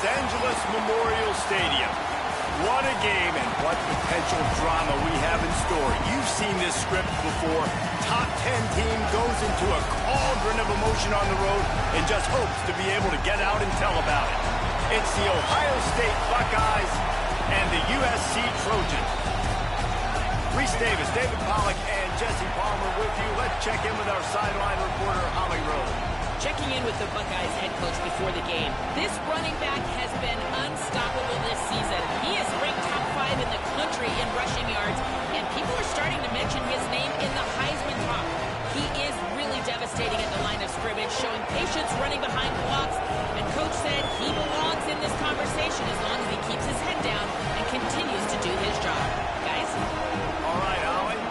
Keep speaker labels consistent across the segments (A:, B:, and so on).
A: Los Angeles Memorial Stadium. What a game and what potential drama we have in store. You've seen this script before. Top 10 team goes into a cauldron of emotion on the road and just hopes to be able to get out and tell about it. It's the Ohio State Buckeyes and the USC Trojans. Reese Davis, David Pollack, and Jesse Palmer with you. Let's check in with our sideline reporter, Holly Rowe.
B: Checking in with the Buckeyes head coach before the game. This running back has been unstoppable this season. He is ranked top 5 in the country in rushing yards, and people are starting to mention his name in the Heisman talk. He is really devastating at the line of scrimmage, showing patience running behind blocks, and coach said he belongs in this conversation as long as he keeps his head down and continues to do his job. Guys?
A: All right, Holly.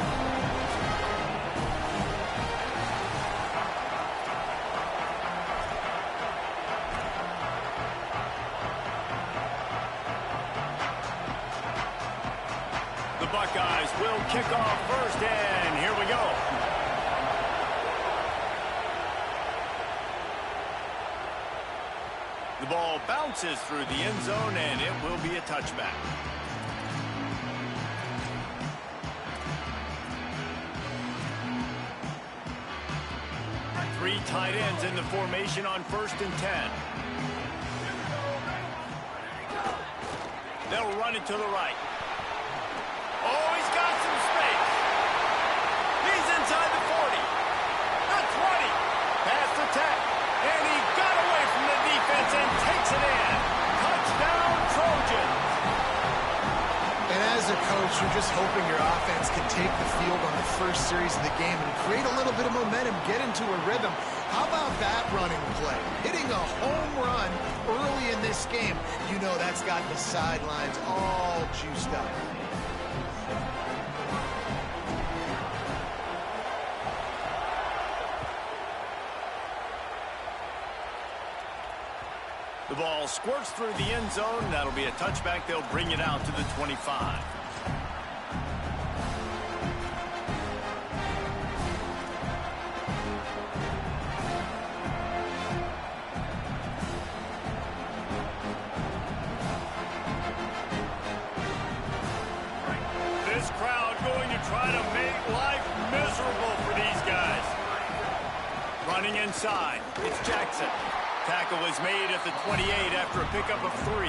A: The Buckeyes will kick off first, and here we go. The ball bounces through the end zone, and it will be a touchback. Three tight ends in the formation on 1st and 10. They'll run it to the right. Oh, he's got some space. He's inside the 40. The 20. Past the 10. And he got away from the defense and takes it in. Touchdown, Trojans.
C: And as a coach, you're just hoping your offense can take the field on the first series of the game and create a little bit of momentum, get into a rhythm. How about that running play? Hitting a home run early in this game. You know that's got the sidelines all juiced up.
A: The ball squirts through the end zone. That'll be a touchback. They'll bring it out to the 25. This crowd going to try to make life miserable for these guys. Running inside, it's Jackson. Tackle is made at the 28 after a pickup of 3.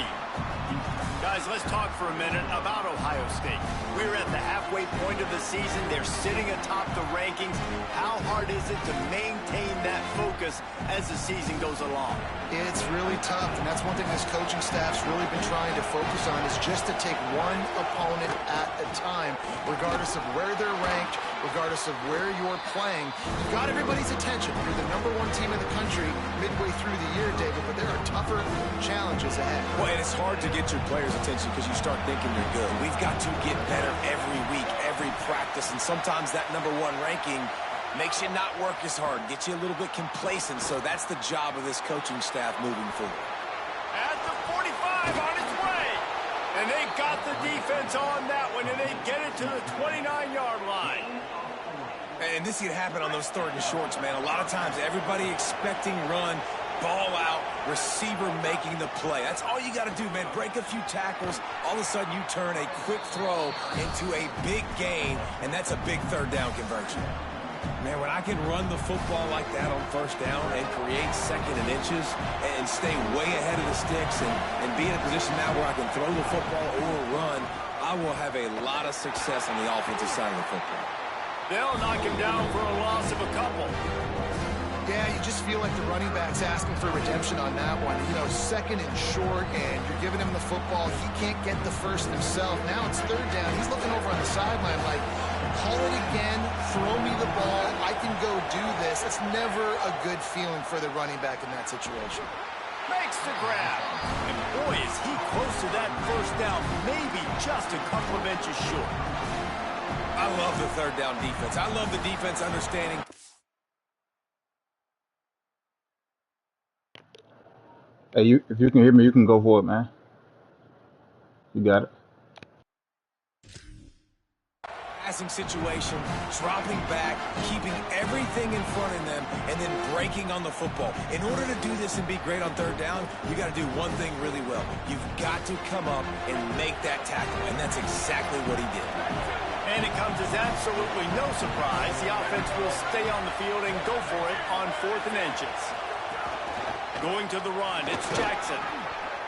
A: Guys, let's talk for a minute about Ohio State. We're at the halfway point of the season. They're sitting atop the rankings. How hard is it to maintain that focus as the season goes along?
C: It's really tough, and that's one thing this coaching staff's really been trying to focus on is just to take one opponent at a time, regardless of where they're ranked, regardless of where you're playing. You've got everybody's attention. You're the #1 team in the country midway through the year, David, but there are tougher challenges ahead.
D: Well, and it's hard to get your players' attention because you start thinking you're good. We've got to get better every week, every practice, and sometimes that #1 ranking makes you not work as hard, gets you a little bit complacent, so that's the job of this coaching staff moving forward.
A: At the 45 on its way. And they got the defense on that one, and they get it to the 29-yard line.
D: And this can happen on those 3rd and shorts, man. A lot of times, everybody expecting run, ball out, receiver making the play. That's all you got to do, man. Break a few tackles. All of a sudden, you turn a quick throw into a big gain, and that's a big 3rd down conversion. Man, when I can run the football like that on 1st down and create 2nd and inches and stay way ahead of the sticks and be in a position now where I can throw the football or run, I will have a lot of success on the offensive side of the football.
A: They'll knock him down for a loss of a couple.
C: Yeah, you just feel like the running back's asking for redemption on that one. You know, 2nd and short, and you're giving him the football. He can't get the first himself. Now it's 3rd down. He's looking over on the sideline like, call it again, throw me the ball, I can go do this. It's never a good feeling for the running back in that situation.
A: Makes the grab. And boy, is he close to that 1st down, maybe just a couple of inches short.
D: I love the 3rd down defense. I love the defense understanding.
E: Hey, if you can hear me, you can go for it, man. You got it.
D: passing situation, dropping back, keeping everything in front of them, and then breaking on the football. In order to do this and be great on third down, you got to do one thing really well. You've got to come up and make that tackle, and that's exactly what he did.
A: And it comes as absolutely no surprise. The offense will stay on the field and go for it on 4th and inches. Going to the run, it's Jackson.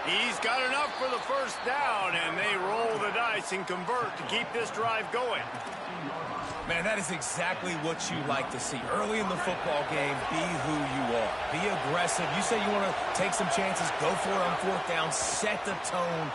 A: He's got enough for the first down, and they roll the dice and convert to keep this drive going.
D: Man, that is exactly what you like to see. Early in the football game, be who you are. Be aggressive. You say you want to take some chances, go for it on 4th down, set the tone,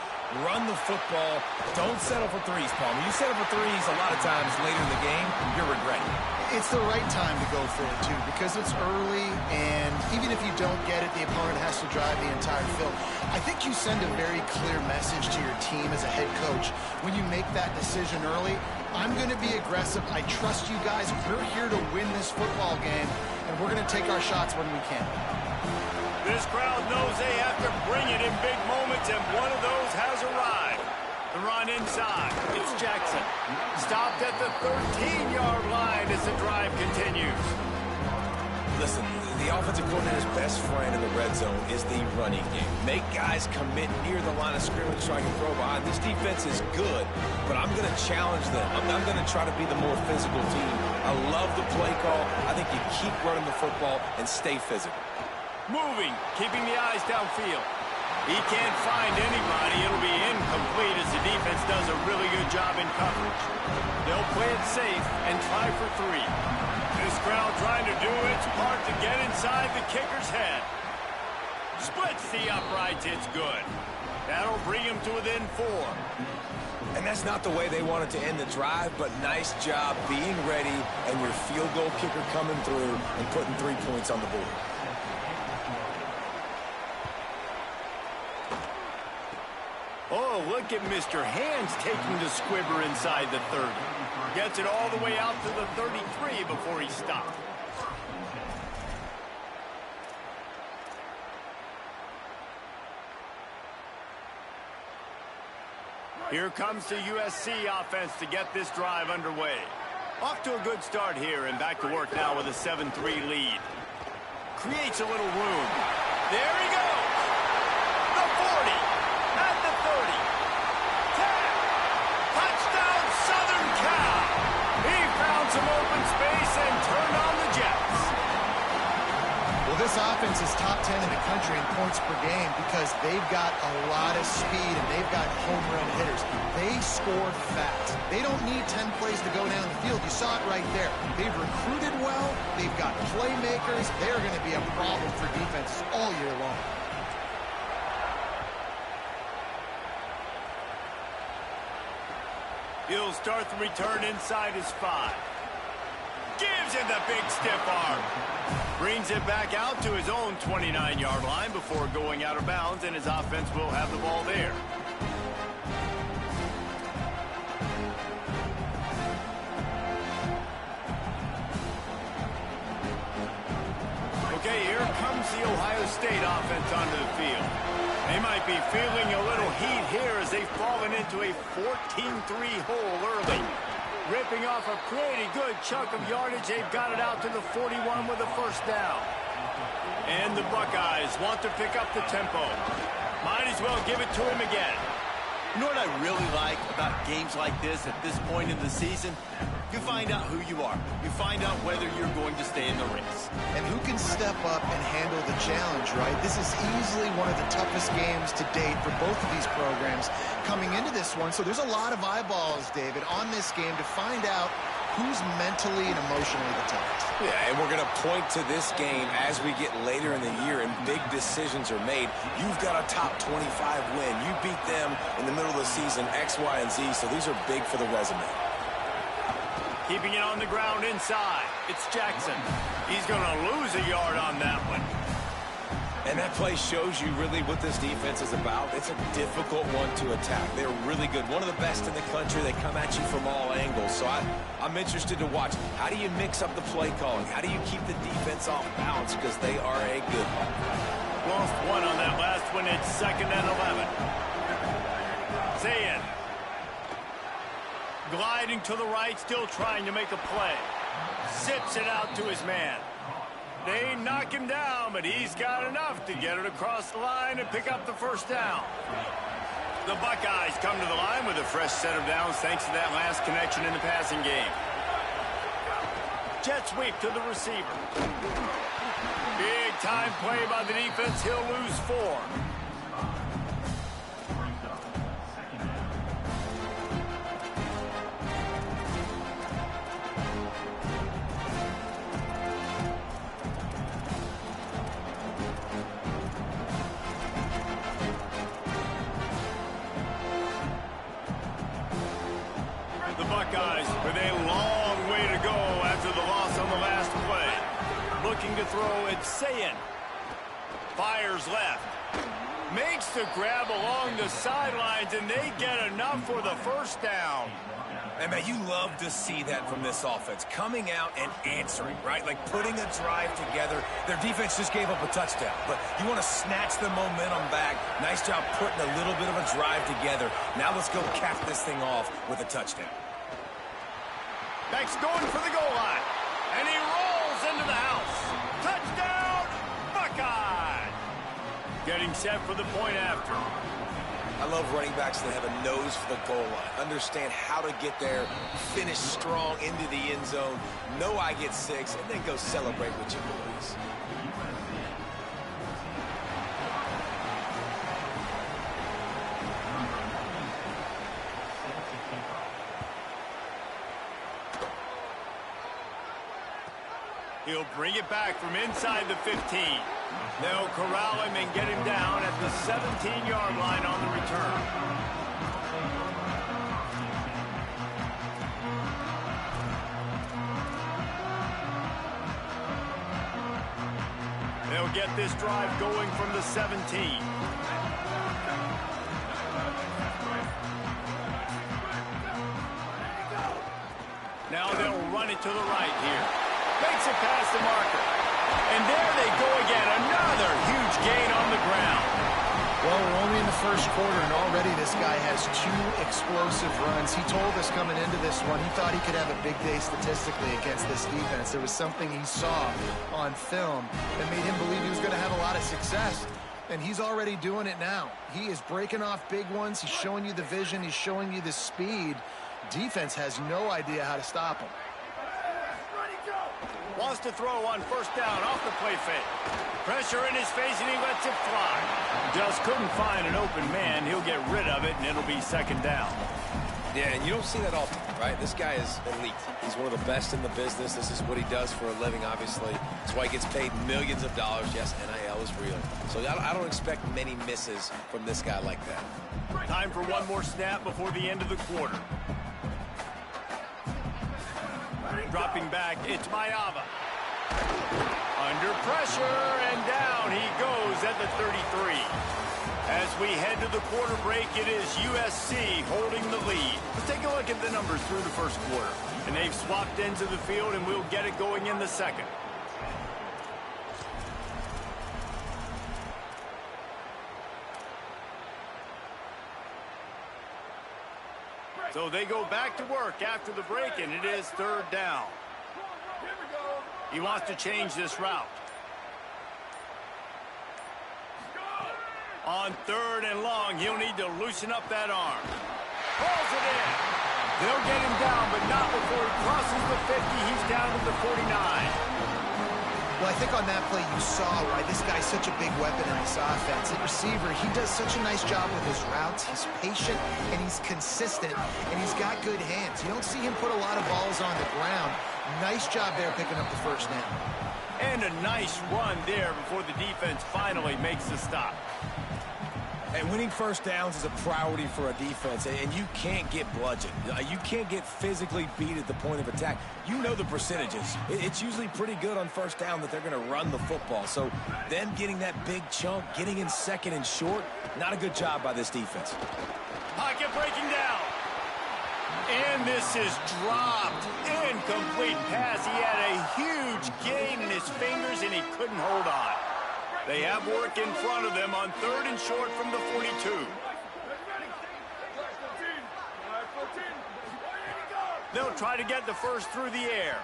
D: run the football. Don't settle for threes, Palmer. You settle for threes a lot of times later in the game, you're regretting it.
C: It's the right time to go for it, too, because it's early, and even if you don't get it, the opponent has to drive the entire field. I think you send a very clear message to your team as a head coach when you make that decision early. I'm going to be aggressive. I trust you guys. We're here to win this football game, and we're going to take our shots when we can.
A: This crowd knows they have to bring it in big moments, and one of those has arrived. The run inside. It's Jackson. Stopped at the 13-yard line as the drive continues.
D: Listen, the offensive coordinator's best friend in the red zone is the running game. Make guys commit near the line of scrimmage so I can throw behind. This defense is good, but I'm going to challenge them. I'm going to try to be the more physical team. I love the play call. I think you keep running the football and stay physical.
A: Moving, keeping the eyes downfield. He can't find anybody. It'll be incomplete as the defense does a really good job in coverage. They'll play it safe and try for 3. This crowd trying to do its part to get inside the kicker's head. Splits the uprights. It's good. That'll bring him to within 4.
D: And that's not the way they wanted to end the drive, but nice job being ready and your field goal kicker coming through and putting 3 points on the board.
A: Oh, look at Mr. Hands taking the squibber inside the 30. Gets it all the way out to the 33 before he stopped. Here comes the USC offense to get this drive underway. Off to a good start here and back to work now with a 7-3 lead. Creates a little room. There he goes. The 40. At the 30. 10. Touchdown Southern Cal. He found some open space and turned on the Jets.
C: Well, this offense is top 10 in the country in points per game because they've got a lot of speed and they've got home run hitters. They scored fast. They don't need 10 plays to go down the field. You saw it right there. They've recruited well. They've got playmakers. They're going to be a problem for defenses all year long.
A: He'll start the return inside his 5. Gives him the big stiff arm. Brings it back out to his own 29-yard line before going out of bounds, and his offense will have the ball there. Okay, here comes the Ohio State offense onto the field. They might be feeling a little heat here as they've fallen into a 14-3 hole early. Ripping off a pretty good chunk of yardage. They've got it out to the 41 with a first down. And the Buckeyes want to pick up the tempo. Might as well give it to him again.
F: You know what I really like about games like this at this point in the season? You find out who you are. You find out whether you're going to stay in the race.
C: And who can step up and handle the challenge, right? This is easily one of the toughest games to date for both of these programs coming into this one. So there's a lot of eyeballs, David, on this game to find out who's mentally and emotionally the toughest.
D: Yeah, and we're going to point to this game as we get later in the year and big decisions are made. You've got a top 25 win. You beat them in the middle of the season, X, Y, and Z, so these are big for the resume.
A: Keeping it on the ground inside. It's Jackson. He's going to lose a yard on that one.
D: And that play shows you really what this defense is about. It's a difficult one to attack. They're really good. One of the best in the country. They come at you from all angles. So I'm interested to watch. How do you mix up the play calling? How do you keep the defense off balance? Because they are a good one.
A: Lost one on that last one. It's 2nd and 11. Zayin. Gliding to the right, still trying to make a play. Zips it out to his man. They knock him down, but he's got enough to get it across the line and pick up the first down. The Buckeyes come to the line with a fresh set of downs thanks to that last connection in the passing game. Jet sweep to the receiver. Big time play by the defense. He'll lose 4. The Buckeyes with a long way to go after the loss on the last play. Looking to throw, it's Sayin. Fires left. Makes the grab along the sidelines, and they get enough for the first down.
D: And, man, you love to see that from this offense. Coming out and answering, right? Like putting a drive together. Their defense just gave up a touchdown. But you want to snatch the momentum back. Nice job putting a little bit of a drive together. Now let's go cap this thing off with a touchdown.
A: Beck's going for the goal line. And he rolls into the house. Touchdown, Buckeye! Getting set for the point after.
D: I love running backs that have a nose for the goal line. Understand how to get there, finish strong into the end zone, know I get 6, and then go celebrate with your boys.
A: He'll bring it back from inside the 15. They'll corral him and get him down at the 17-yard line on the return. They'll get this drive going from the 17. Now they'll run it to the right here. Makes it past the marker. And there they go again. Another huge gain on the ground.
C: Well, we're only in the first quarter, and already this guy has 2 explosive runs. He told us coming into this one he thought he could have a big day statistically against this defense. There was something he saw on film that made him believe he was going to have a lot of success. And he's already doing it now. He is breaking off big ones. He's showing you the vision. He's showing you the speed. Defense has no idea how to stop him.
A: Wants to throw on first down off the play fake. Pressure in his face, and he lets it fly. Just couldn't find an open man. He'll get rid of it, and it'll be second down.
D: Yeah, and you don't see that often, right? This guy is elite. He's one of the best in the business. This is what he does for a living, obviously. That's why he gets paid millions of dollars. Yes, NIL is real. So I don't expect many misses from this guy like that.
A: Time for one more snap before the end of the quarter. Dropping back, it's Mayava. Under pressure, and down he goes at the 33. As we head to the quarter break, it is USC holding the lead. Let's take a look at the numbers through the first quarter. And they've swapped ends of the field, and we'll get it going in the second. So they go back to work after the break, and it is third down. He wants to change this route. On third and long, he'll need to loosen up that arm. Pulls it in. They'll get him down, but not before he crosses the 50. He's down to the 49.
C: Well, I think on that play you saw why this guy's such a big weapon in this offense. At receiver, he does such a nice job with his routes. He's patient, and he's consistent, and he's got good hands. You don't see him put a lot of balls on the ground. Nice job there picking up the first down.
A: And a nice run there before the defense finally makes the stop.
D: And winning first downs is a priority for a defense, and you can't get bludgeoned. You can't get physically beat at the point of attack. You know the percentages. It's usually pretty good on first down that they're going to run the football. So them getting that big chunk, getting in second and short, not a good job by this defense.
A: Pocket breaking down. And this is dropped. Incomplete pass. He had a huge gain in his fingers, and he couldn't hold on. They have work in front of them on third and short from the 42. They'll try to get the first through the air.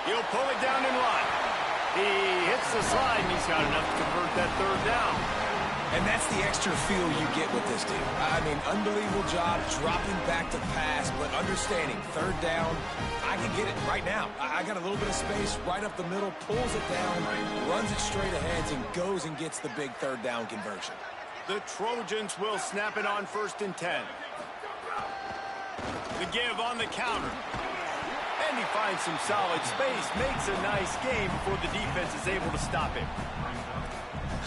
A: He'll pull it down and run. He hits the slide, and he's got enough to convert that third down.
D: And that's the extra feel you get with this team. I mean, unbelievable job dropping back to pass, but understanding third down, I can get it right now. I got a little bit of space right up the middle, pulls it down, runs it straight ahead, and goes and gets the big third down conversion.
A: The Trojans will snap it on 1st and 10. The give on the counter. And he finds some solid space, makes a nice game before the defense is able to stop him.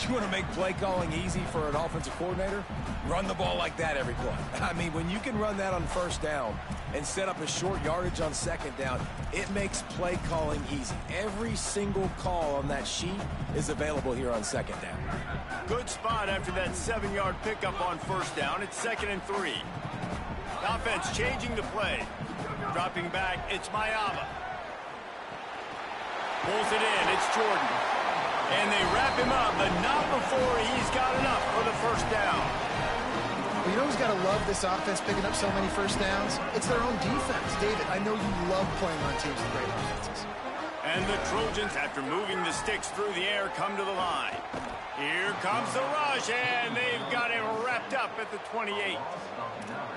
D: You want to make play calling easy for an offensive coordinator? Run the ball like that every play. I mean, when you can run that on 1st down and set up a short yardage on 2nd down, it makes play calling easy. Every single call on that sheet is available here on 2nd down.
A: Good spot after that 7-yard pickup on 1st down. It's 2nd and 3. Offense changing the play. Dropping back, it's Mayava. Pulls it in, it's Jordan. And they wrap him up, but not before he's got enough for the 1st down.
C: Well, you know who's got to love this offense picking up so many 1st downs? It's their own defense. David, I know you love playing on teams with great offenses.
A: And the Trojans, after moving the sticks through the air, come to the line. Here comes the rush, and they've got it wrapped up at the 28.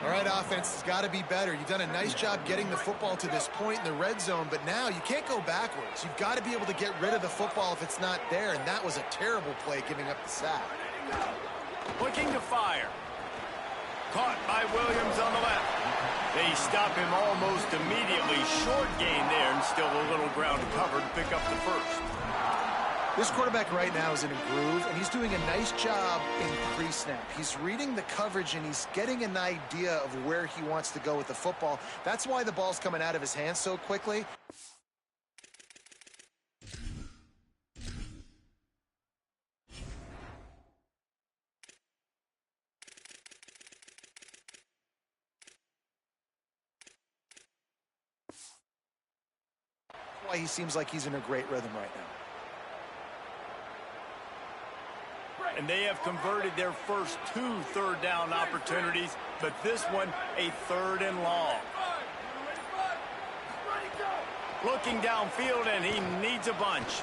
C: All right, offense has got to be better. You've done a nice job getting the football to this point in the red zone, but now you can't go backwards. You've got to be able to get rid of the football if it's not there, and that was a terrible play giving up the sack.
A: Looking to fire. Caught by Williams on the left. They stop him almost immediately. Short gain there, and still a little ground covered to pick up the 1st.
C: This quarterback right now is in a groove, and he's doing a nice job in pre-snap. He's reading the coverage, and he's getting an idea of where he wants to go with the football. That's why the ball's coming out of his hands so quickly. That's why he seems like he's in a great rhythm right now.
A: And they have converted their first 2 third down opportunities, but this one a 3rd and long. Looking downfield, and he needs a bunch.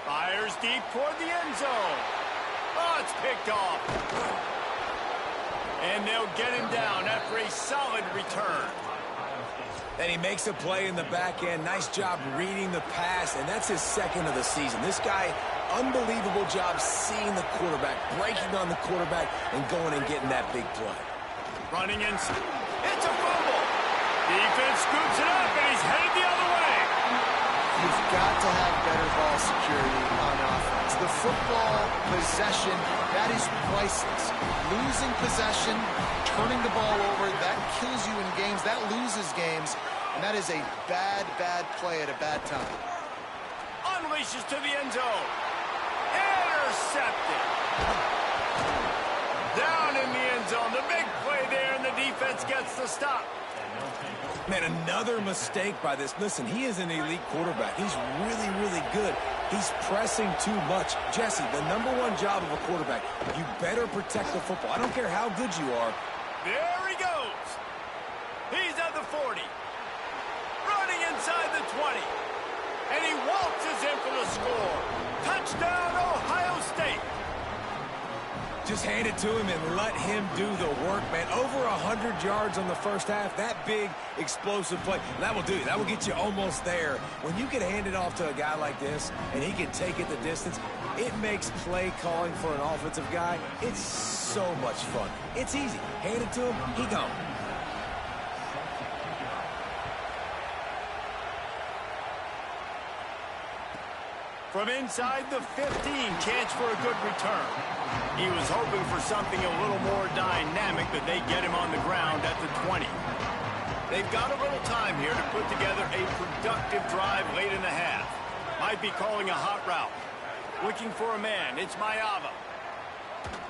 A: Fires deep toward the end zone. Oh, it's picked off. And they'll get him down after a solid return.
D: And he makes a play in the back end. Nice job reading the pass, and that's his 2nd of the season. This guy, unbelievable job seeing the quarterback, breaking on the quarterback, and going and getting that big play.
A: Running in. It's a fumble. Defense scoops it up, and he's headed the other way.
C: You've got to have better ball security on offense. The football possession, that is priceless. Losing possession, turning the ball over, that kills you in games. That loses games, and that is a bad, bad play at a bad time.
A: Unleashes to the end zone. Intercepted. Down in the end zone. The big play there, and the defense gets the stop.
D: Man, another mistake by this. Listen, he is an elite quarterback. He's really, really good. He's pressing too much. Jesse, the #1 job of a quarterback, you better protect the football. I don't care how good you are.
A: There he goes. He's at the 40. Running inside the 20. And he waltzes in for the score. Touchdown, Ohio State.
D: Just hand it to him and let him do the work, man. Over 100 yards on the first half. That big, explosive play. That will do it. That will get you almost there. When you can hand it off to a guy like this and he can take it the distance, it makes play calling for an offensive guy, it's so much fun. It's easy. Hand it to him, he gone.
A: From inside the 15, chance for a good return. He was hoping for something a little more dynamic, but they get him on the ground at the 20. They've got a little time here to put together a productive drive late in the half. Might be calling a hot route. Looking for a man, it's Mayava.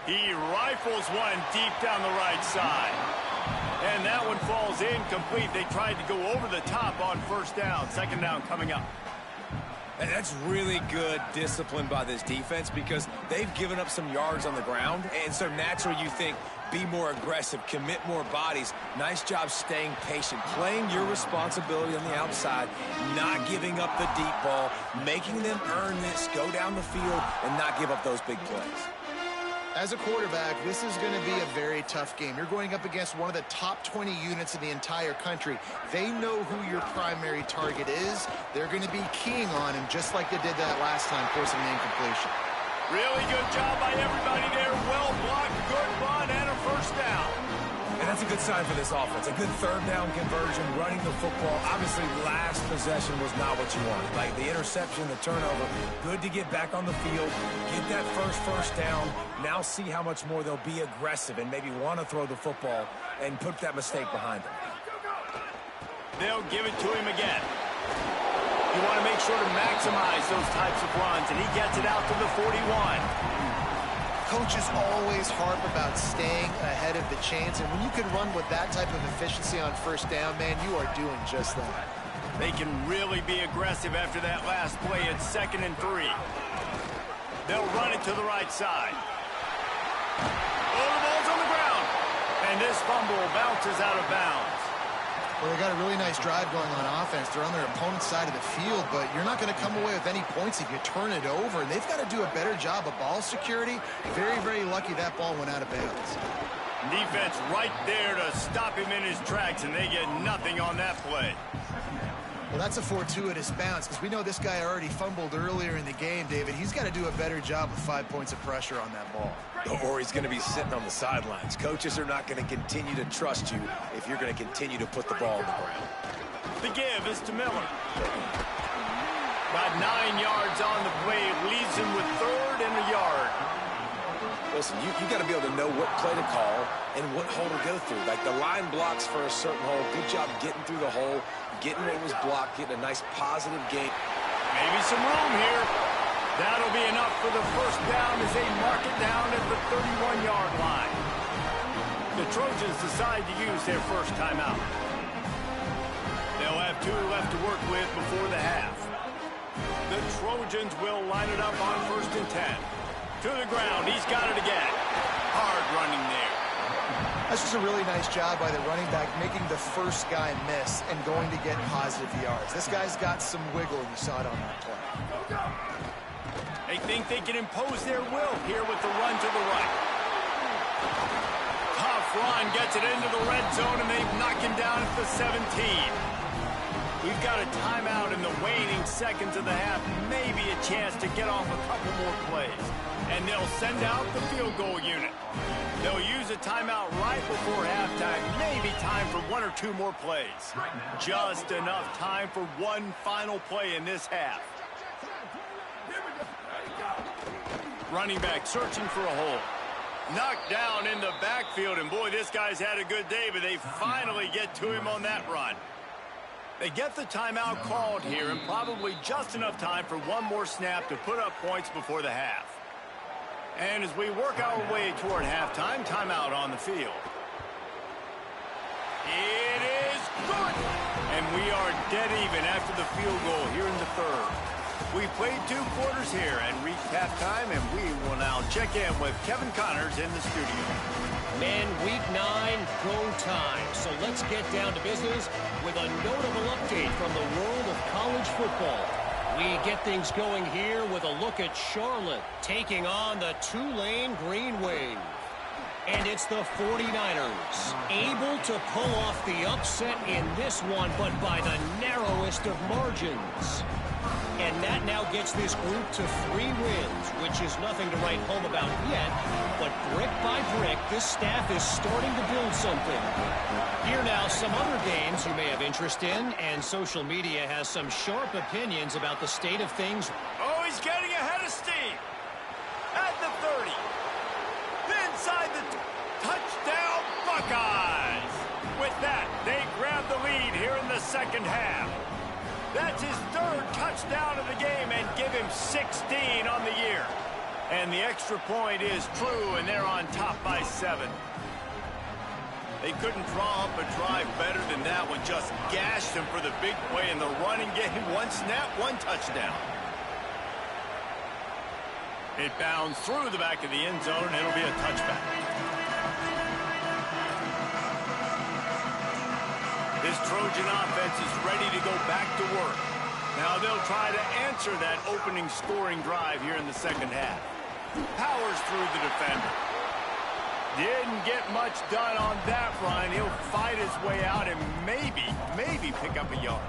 A: He rifles one deep down the right side. And that one falls incomplete. They tried to go over the top on 1st down. 2nd down coming up.
D: And that's really good discipline by this defense because they've given up some yards on the ground. And so naturally you think, be more aggressive, commit more bodies. Nice job staying patient, playing your responsibility on the outside, not giving up the deep ball, making them earn this, go down the field, and not give up those big plays.
C: As a quarterback, this is going to be a very tough game. You're going up against one of the top 20 units in the entire country. They know who your primary target is. They're going to be keying on him just like they did that last time, forcing the incompletion.
A: Really good job by everybody there. Well blocked, good run, and a first down.
D: And that's a good sign for this offense. A good third down conversion, running the football. Obviously, last possession was not what you wanted. Like the interception, the turnover. Good to get back on the field, get that first down. Now see how much more they'll be aggressive and maybe want to throw the football and put that mistake behind them.
A: They'll give it to him again. You want to make sure to maximize those types of runs, and he gets it out to the 41.
C: Coaches always harp about staying ahead of the chains, and when you can run with that type of efficiency on first down, man, you are doing just that.
A: They can really be aggressive after that last play. It's 2nd and 3. They'll run it to the right side. Oh, the ball's on the ground. And this fumble bounces out of bounds.
C: Well, they got a really nice drive going on offense. They're on their opponent's side of the field, but you're not going to come away with any points if you turn it over. And they've got to do a better job of ball security. Very, very lucky that ball went out of bounds.
A: Defense right there to stop him in his tracks, and they get nothing on that play.
C: Well, that's a fortuitous bounce because we know this guy already fumbled earlier in the game, David. He's got to do a better job with 5 points of pressure on that ball.
D: Or he's going to be sitting on the sidelines. Coaches are not going to continue to trust you if you're going to continue to put the ball on the ground.
A: The give is to Miller. About 9 yards on the play. It leaves him with 3rd and a yard.
D: Listen, you got to be able to know what play to call and what hole to go through. Like the line blocks for a certain hole. Good job getting through the hole, getting what was blocked, getting a nice positive gain.
A: Maybe some room here. That'll be enough for the first down as they mark it down at the 31-yard line. The Trojans decide to use their first timeout. They'll have 2 left to work with before the half. The Trojans will line it up on 1st and 10. To the ground, he's got it again. Hard running there.
C: That's just a really nice job by the running back, making the first guy miss and going to get positive yards. This guy's got some wiggle, and you saw it on that play.
A: They think they can impose their will here with the run to the right. Tough run gets it into the red zone, and they knock him down at the 17. We've got a timeout in the waning seconds of the half, maybe a chance to get off a couple more plays. And they'll send out the field goal unit. They'll use a timeout right before halftime, maybe time for 1 or 2 more plays. Just enough time for one final play in this half. Running back searching for a hole. Knocked down in the backfield, and boy, this guy's had a good day, but they finally get to him on that run. They get the timeout called here, and probably just enough time for one more snap to put up points before the half. And as we work our way toward halftime, timeout on the field. It is good! And we are dead even after the field goal here in the 3rd. We played 2 quarters here and reached halftime, and we will now check in with Kevin Connors in the studio.
G: Men, week 9, go time. So let's get down to business with a notable update from the world of college football. We get things going here with a look at Charlotte taking on the Tulane Green Wave. And it's the 49ers able to pull off the upset in this one, but by the narrowest of margins. And that now gets this group to 3 wins, which is nothing to write home about yet. But brick by brick, this staff is starting to build something. Here now, some other games you may have interest in, and social media has some sharp opinions about the state of things.
A: Oh, he's getting ahead of steam. At the 30. Inside the touchdown, Buckeyes. With that, they grab the lead here in the second half. That's his 3rd touchdown of the game and give him 16 on the year. And the extra point is true, and they're on top by 7. They couldn't draw up a drive better than that one. Just gashed him for the big play in the running game. 1 snap, 1 touchdown. It bounds through the back of the end zone, and it'll be a touchback. This Trojan offense is ready to go back to work. Now they'll try to answer that opening scoring drive here in the second half. Powers through the defender. Didn't get much done on that run. He'll fight his way out and maybe pick up a yard.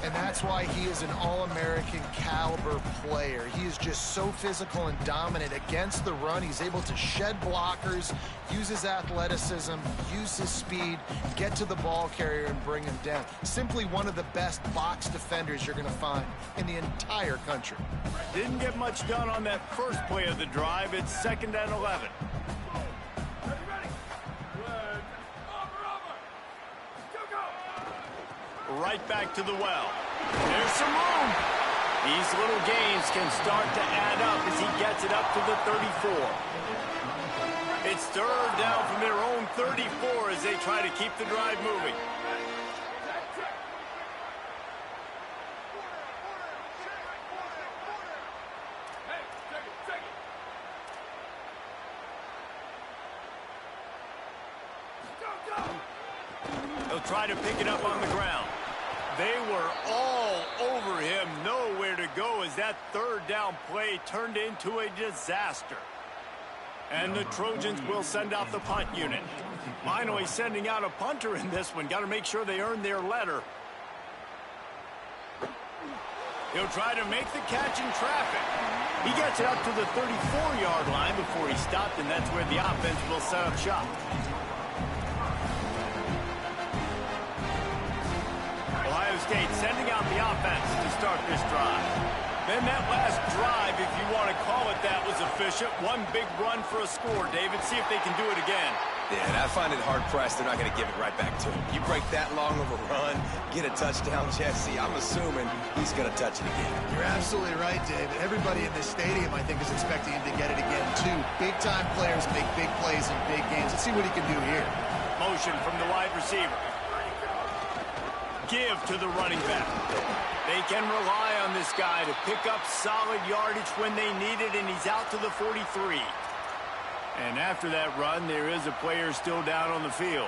C: And that's why he is an All-American caliber player. He is just so physical and dominant against the run. He's able to shed blockers, use his athleticism, use his speed, get to the ball carrier and bring him down. Simply one of the best box defenders you're going to find in the entire country.
A: Didn't get much done on that first play of the drive. It's 2nd and 11. Right back to the well. There's some room. These little gains can start to add up as he gets it up to the 34. It's 3rd down from their own 34 as they try to keep the drive moving. They'll try to pick it up on the ground. They were all over him, nowhere to go as that 3rd down play turned into a disaster. And the Trojans will send out the punt unit. Finally sending out a punter in this one. Got to make sure they earn their letter. He'll try to make the catch in traffic. He gets it up to the 34-yard line before he stopped, and that's where the offense will set up shop. Ohio State sending out the offense to start this drive. Then that last drive, if you want to call it that, was efficient. One big run for a score, David. See if they can do it again.
D: Yeah, and I find it hard-pressed they're not going to give it right back to him. You break that long of a run, get a touchdown, Jesse, I'm assuming he's going to touch it again.
C: You're absolutely right, David. Everybody in this stadium, I think, is expecting him to get it again, too. Big-time players make big plays in big games. Let's see what he can do here.
A: Motion from the wide receiver. Give to the running back. They can rely on this guy to pick up solid yardage when they need it, and he's out to the 43. And after that run, there is a player still down on the field.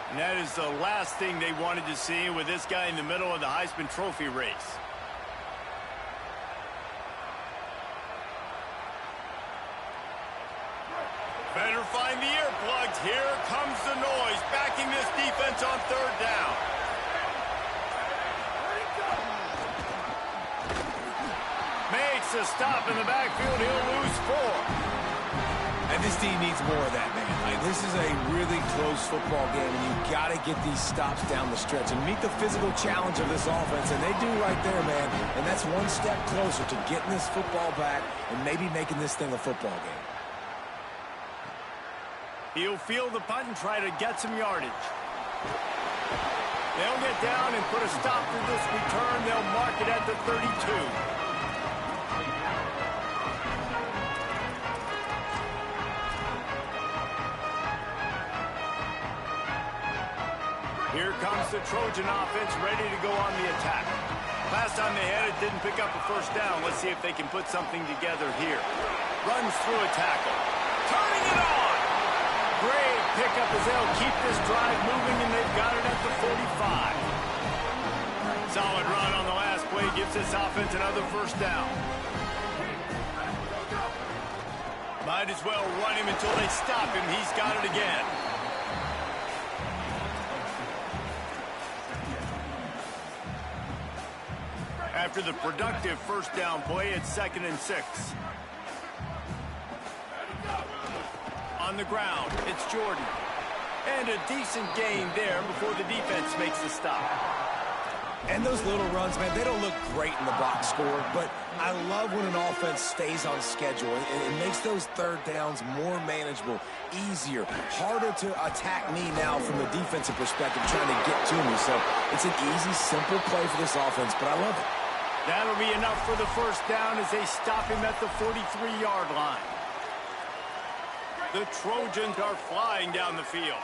A: And that is the last thing they wanted to see with this guy in the middle of the Heisman Trophy race. Better find the earplugs. Here comes the noise, backing this defense on 3rd down. Makes a stop in the backfield. He'll lose 4.
D: And this team needs more of that, man. This is a really close football game, and you've got to get these stops down the stretch and meet the physical challenge of this offense, and they do right there, man. And that's one step closer to getting this football back and maybe making this thing a football game.
A: He'll field the punt and try to get some yardage. They'll get down and put a stop to this return. They'll mark it at the 32. Here comes the Trojan offense ready to go on the attack. Last time they had it, didn't pick up a 1st down. Let's see if they can put something together here. Runs through a tackle. Turning it on! Great pickup as they'll keep this drive moving, and they've got it at the 45. Solid run on the last play gives this offense another 1st down. Might as well run him until they stop him. He's got it again. After the productive 1st down play, it's 2nd and 6. On the ground, it's Jordan. And a decent gain there before the defense makes the stop.
D: And those little runs, man, they don't look great in the box score, but I love when an offense stays on schedule. It makes those 3rd downs more manageable, easier, harder to attack me now from the defensive perspective trying to get to me. So it's an easy, simple play for this offense, but I love it.
A: That'll be enough for the 1st down as they stop him at the 43-yard line. The Trojans are flying down the field.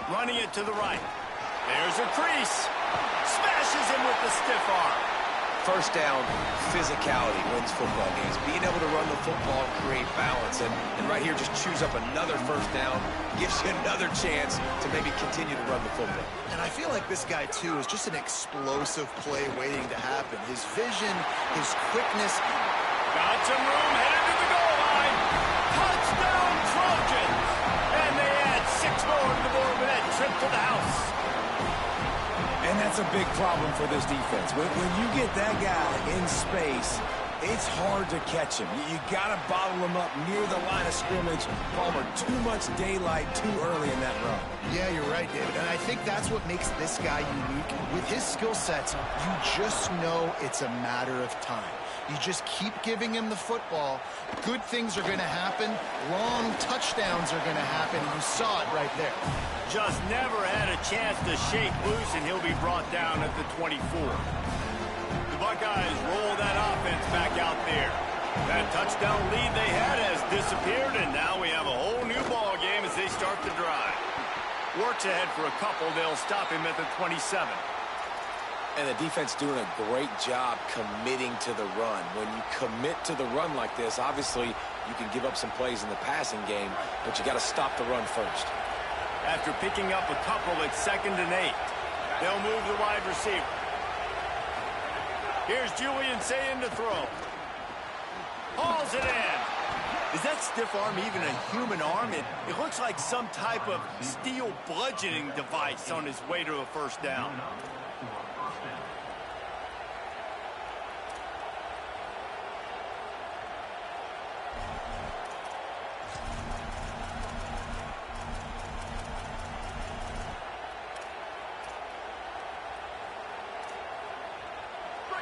A: Running it to the right. There's a crease. Smashes him with the stiff arm.
D: First down, physicality wins football games. Being able to run the football, create balance, and right here just choose up another first down, gives you another chance to maybe continue to run the football.
C: And I feel like this guy, too, is just an explosive play waiting to happen. His vision, his quickness.
A: Got some room, headed to the goal line. Touchdown, Trojans! And they add 6 more to the board with that trip to the house.
D: And that's a big problem for this defense. When you get that guy in space, it's hard to catch him. You got to bottle him up near the line of scrimmage. Palmer, too much daylight too early in that run.
C: Yeah, you're right, David. And I think that's what makes this guy unique. With his skill sets, you just know it's a matter of time. You just keep giving him the football. Good things are going to happen. Long touchdowns are going to happen. You saw it right there.
A: Just never had a chance to shake loose, and he'll be brought down at the 24. The Buckeyes roll that offense back out there. That touchdown lead they had has disappeared, and now we have a whole new ball game as they start the drive. Works ahead for a couple. They'll stop him at the 27.
D: And the defense doing a great job committing to the run. When you commit to the run like this, obviously you can give up some plays in the passing game, but you got to stop the run first.
A: After picking up a couple at 2nd and 8, they'll move the wide receiver. Here's Julian Sayin to throw. Hauls it in. Is that stiff arm even a human arm? It looks like some type of steel bludgeoning device on his way to a first down.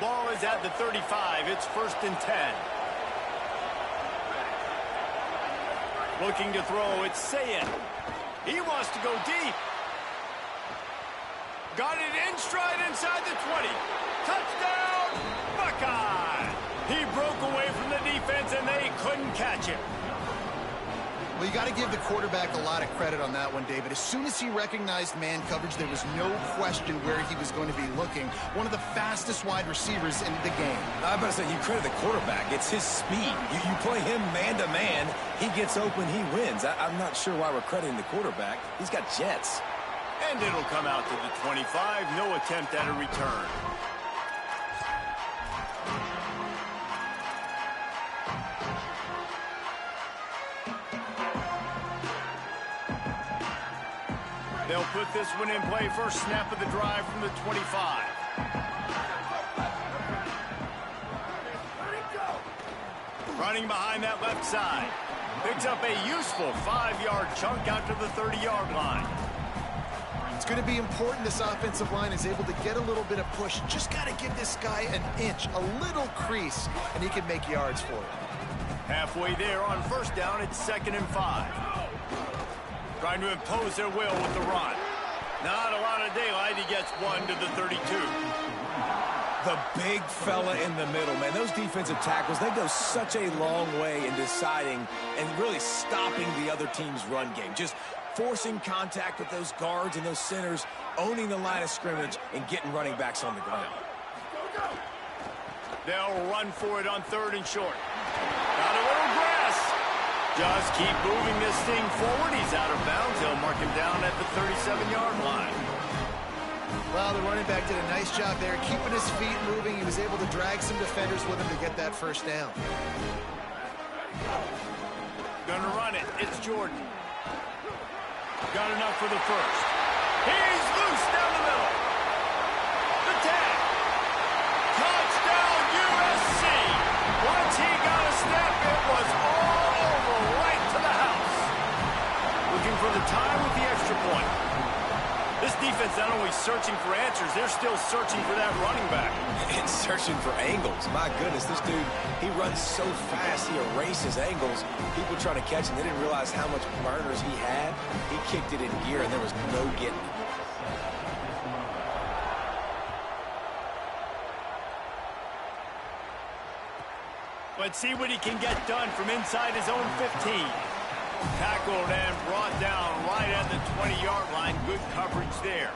A: Ball is at the 35. It's 1st and 10. Looking to throw. It's Sayin. He wants to go deep. Got it in stride inside the 20. Touchdown, Buckeye! He broke away from the defense, and they couldn't catch him.
C: Well, you got to give the quarterback a lot of credit on that one, David. As soon as he recognized man coverage, there was no question where he was going to be looking. One of the fastest wide receivers in the game.
D: I was about to say, you credit the quarterback. It's his speed. You play him man-to-man, he gets open, he wins. I'm not sure why we're crediting the quarterback. He's got jets.
A: And it'll come out to the 25. No attempt at a return. They'll put this one in play. First snap of the drive from the 25. Running behind that left side. Picks up a useful 5-yard chunk out to the 30-yard line.
C: It's going to be important this offensive line is able to get a little bit of push. Just got to give this guy an inch, a little crease, and he can make yards for it.
A: Halfway there on first down, it's 2nd and 5. Trying to impose their will with the run. Not a lot of daylight. He gets one to the 32.
D: The big fella in the middle, man. Those defensive tackles, they go such a long way in deciding and really stopping the other team's run game. Just forcing contact with those guards and those centers, owning the line of scrimmage, and getting running backs on the ground.
A: They'll run for it on 3rd and short. Got a little grass. Just keep moving this thing forward. He's out of bounds. They'll mark him down at the 37-yard line.
C: Well, the running back did a nice job there, keeping his feet moving. He was able to drag some defenders with him to get that first down.
A: Gonna run it. It's Jordan. Got enough for the first. He's loose down the middle. The tag. Touchdown, USC. Once he got a snap, it was all over, right to the house. Looking for the time with the extra point. This defense not only searching for answers, they're still searching for that running back.
D: And searching for angles. My goodness, this dude, he runs so fast, he erases angles. People trying to catch him, they didn't realize how much burners he had. He kicked it in gear, and there was no getting it.
A: Let's see what he can get done from inside his own 15. Tackled and brought down right at the 20-yard line. Good coverage there.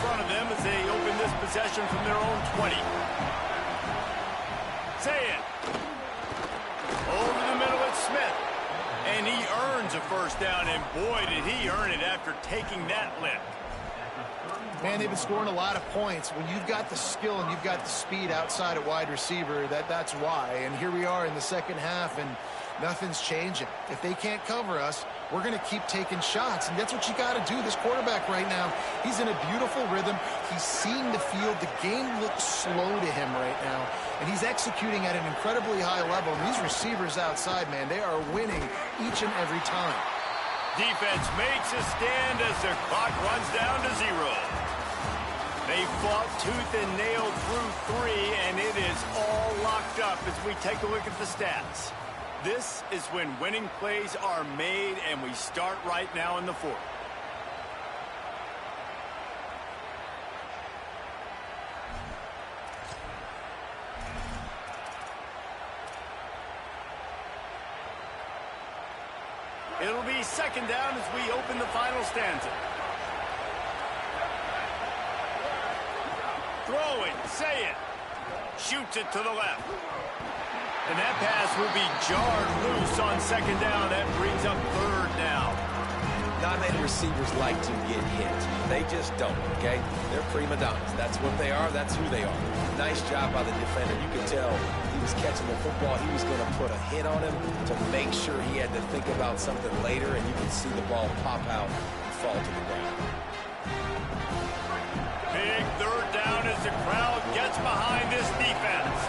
A: front of them as they open this possession from their own 20. Say it. Over the middle, it's Smith. And he earns a first down, and boy, did he earn it after taking that lift.
C: Man, they've been scoring a lot of points. When you've got the skill and you've got the speed outside of wide receiver, that's why. And here we are in the second half, and nothing's changing. If they can't cover us, we're going to keep taking shots, and that's what you got to do. This quarterback right now, he's in a beautiful rhythm. He's seeing the field. The game looks slow to him right now, and he's executing at an incredibly high level. And these receivers outside, man, they are winning each and every time.
A: Defense makes a stand as the clock runs down to 0. They fought tooth and nail through 3, and it is all locked up as we take a look at the stats. This is when winning plays are made, and we start right now in the 4th. It'll be second down as we open the final stanza. Throwing, say it. Shoots it to the left. And that pass will be jarred loose on second down. That brings up third down.
D: Not many receivers like to get hit. They just don't, okay? They're prima donnas. That's what they are. That's who they are. Nice job by the defender. You can tell he was catching the football. He was going to put a hit on him to make sure he had to think about something later, and you can see the ball pop out and fall to the ground.
A: Big third down as the crowd gets behind this defense.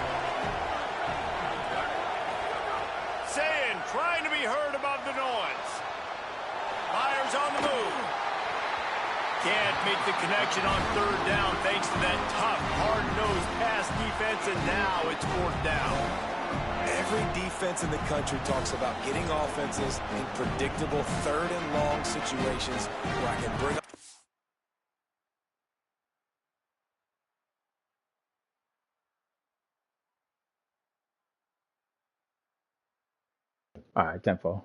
A: Saying, trying to be heard above the noise. Myers on the move. Can't make the connection on third down thanks to that tough, hard-nosed pass defense, and now it's 4th down.
D: Every defense in the country talks about getting offenses in predictable third and long situations where I can bring up.
E: All right, 10-4.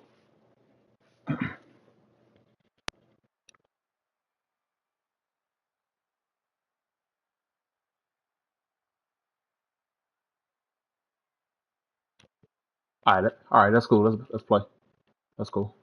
E: All right, that's cool. Let's play. That's cool.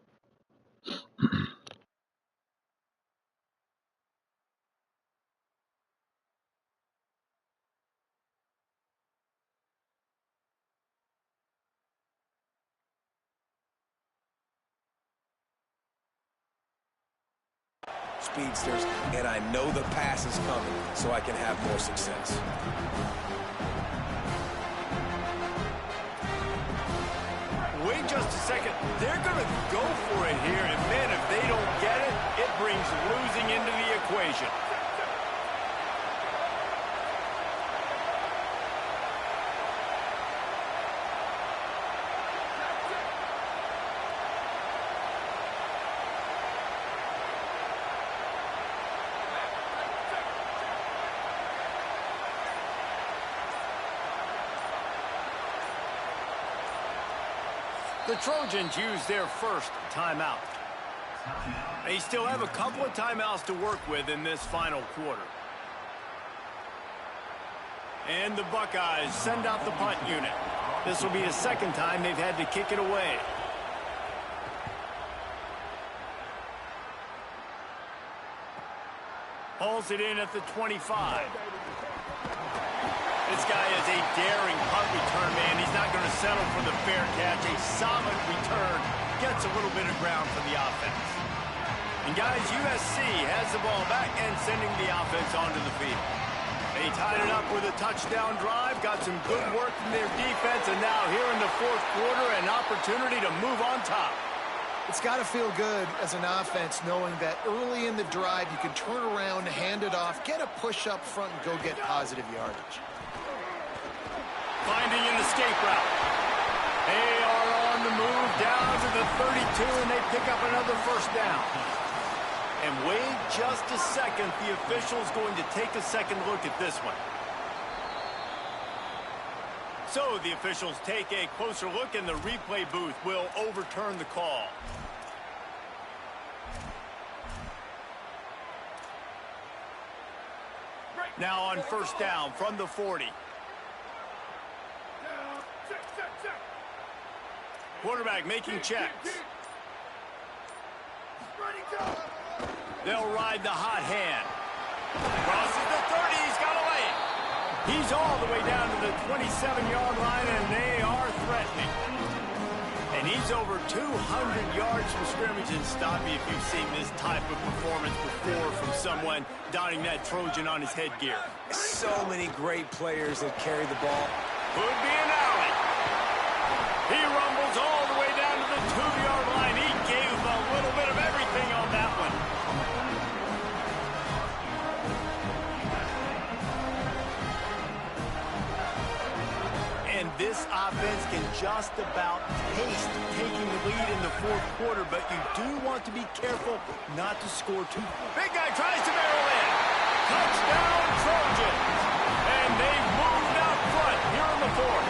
D: Speedsters, and I know the pass is coming so I can have more success.
A: Wait just a second. They're going to go for it here, and man, if they don't get it, it brings losing into the equation. The Trojans use their first timeout. They still have a couple of timeouts to work with in this final quarter. And the Buckeyes send out the punt unit. This will be the second time they've had to kick it away. Hauls it in at the 25. This guy is a daring punt return, man. He's not going to settle for the fair catch. A solid return. Gets a little bit of ground for the offense. And guys, USC has the ball back and sending the offense onto the field. They tied it up with a touchdown drive. Got some good work from their defense. And now here in the 4th quarter, an opportunity to move on top.
C: It's got to feel good as an offense knowing that early in the drive you can turn around, hand it off, get a push up front, and go get positive yardage.
A: Finding an escape route. They are on the move down to the 32, and they pick up another first down. And wait just a second. The official's going to take a second look at this one. So the officials take a closer look, and the replay booth will overturn the call. Now on first down from the 40. Quarterback making checks. They'll ride the hot hand. Crosses the 30. He's got away. He's all the way down to the 27-yard line, and they are threatening. And he's over 200 yards from scrimmage. And stop me if you've seen this type of performance before from someone donning that Trojan on his headgear.
D: So many great players that carry the ball.
A: Could be an alley. He rumbles all the way down to the 2-yard line. He gave a little bit of everything on that one. And this offense can just about taste taking the lead in the fourth quarter, but you do want to be careful not to score too. Big guy tries to barrel in. Touchdown, Trojans. And they've moved out front here in the fourth.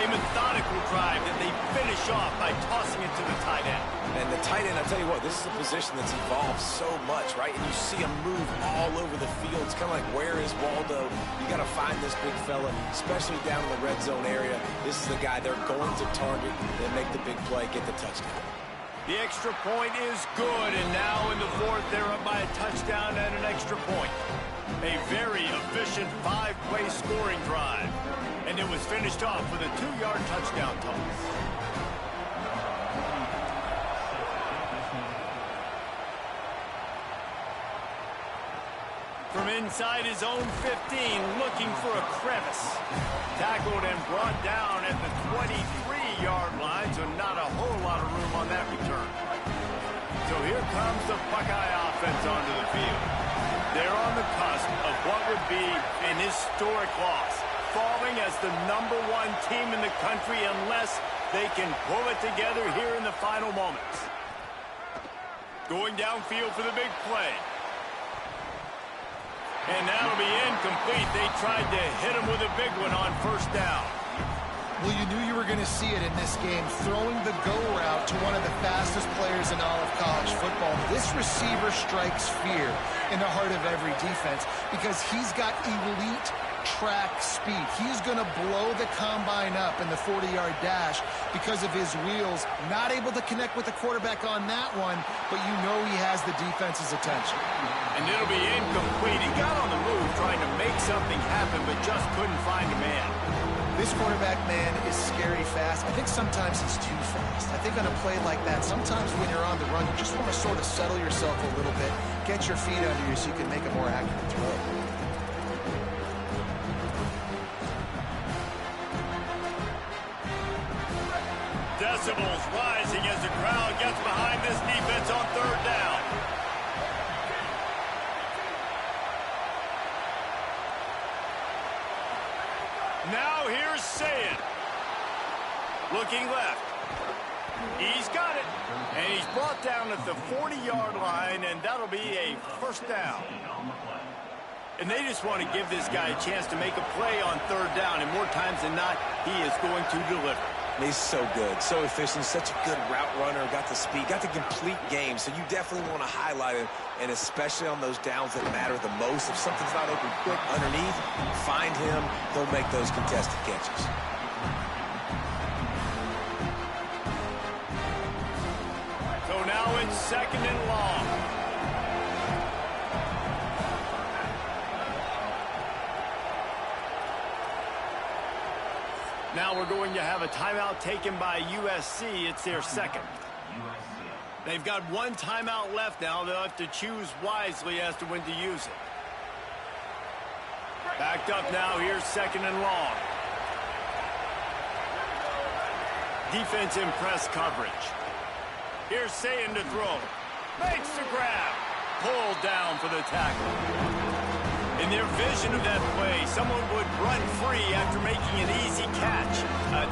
A: A methodical drive that they finish off by tossing it to the tight end.
D: And the tight end, I'll tell you what, this is a position that's evolved so much, right? And you see him move all over the field. It's kind of like, where is Waldo? You got to find this big fella, especially down in the red zone area. This is the guy they're going to target and make the big play, get the touchdown.
A: The extra point is good, and now in the fourth, they're up by a touchdown and an extra point. A very efficient 5-play scoring drive. And it was finished off with a 2-yard touchdown toss. From inside his own 15, looking for a crevice. Tackled and brought down at the 23-yard line, so not a whole lot of room on that return. So here comes the Buckeye offense onto the field. They're on the cusp of what would be an historic loss, falling as the #1 team in the country unless they can pull it together here in the final moments. Going downfield for the big play. And that'll be incomplete. They tried to hit him with a big one on first down.
C: Well, you knew you were going to see it in this game, throwing the go route to one of the fastest players in all of college football. This receiver strikes fear in the heart of every defense because he's got elite track speed. He's going to blow the combine up in the 40-yard dash because of his wheels. Not able to connect with the quarterback on that one, but you know he has the defense's attention.
A: And it'll be incomplete. He got on the move trying to make something happen, but just couldn't find a man.
C: This quarterback, man, is scary fast. I think sometimes he's too fast. I think on a play like that, sometimes when you're on the run, you just want to sort of settle yourself a little bit, get your feet under you so you can make a more accurate throw.
A: Decibels rising as the crowd gets behind this defense on third down. Now here's Sayin. Looking left. He's got it. And he's brought down at the 40-yard line, and that'll be a first down. And they just want to give this guy a chance to make a play on third down, and more times than not, he is going to deliver.
D: He's so good, so efficient, such a good route runner, got the speed, got the complete game, so you definitely want to highlight him, and especially on those downs that matter the most. If something's not open quick underneath, find him, he'll make those contested catches.
A: So now it's second and long. Now we're going to have a timeout taken by USC. It's their second. They've got one timeout left now. They'll have to choose wisely as to when to use it. Backed up now. Here's second and long. Defense in press coverage. Here's Sayin to throw. Makes the grab. Pulled down for the tackle. In their vision of that play, someone would run free after making an easy catch.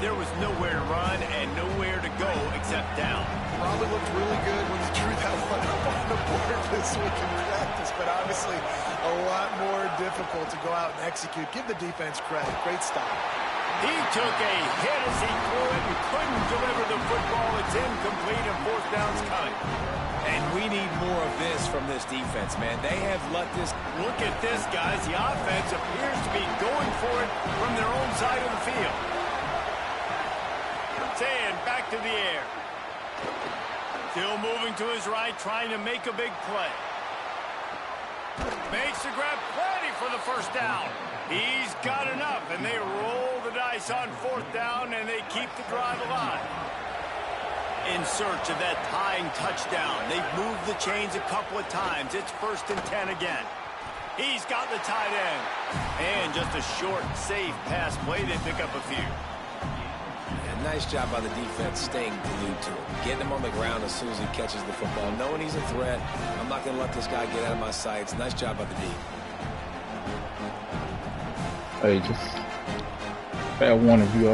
A: There was nowhere to run and nowhere to go except down.
C: Probably looked really good when he drew that one up on the board this week in practice, but obviously a lot more difficult to go out and execute. Give the defense credit. Great stop.
A: He took a hit as he threw it and couldn't deliver the football. It's incomplete and fourth down's coming.
D: And we need more of this from this defense, man. They have let this...
A: Look at this, guys. The offense appears to be going for it from their own side of the field. Saying back to the air. Still moving to his right, trying to make a big play. Makes the grab, plenty for the first down. He's got enough, and they roll the dice on fourth down, and they keep the drive alive. In search of that tying touchdown. They've moved the chains a couple of times. It's 1st and 10 again. He's got the tight end. And just a short, safe pass play. They pick up a few.
D: Yeah, nice job by the defense staying glued to him. Getting him on the ground as soon as he catches the football. Knowing he's a threat. I'm not going to let this guy get out of my sights. Nice job by the D.
E: Hey, just fair warning, you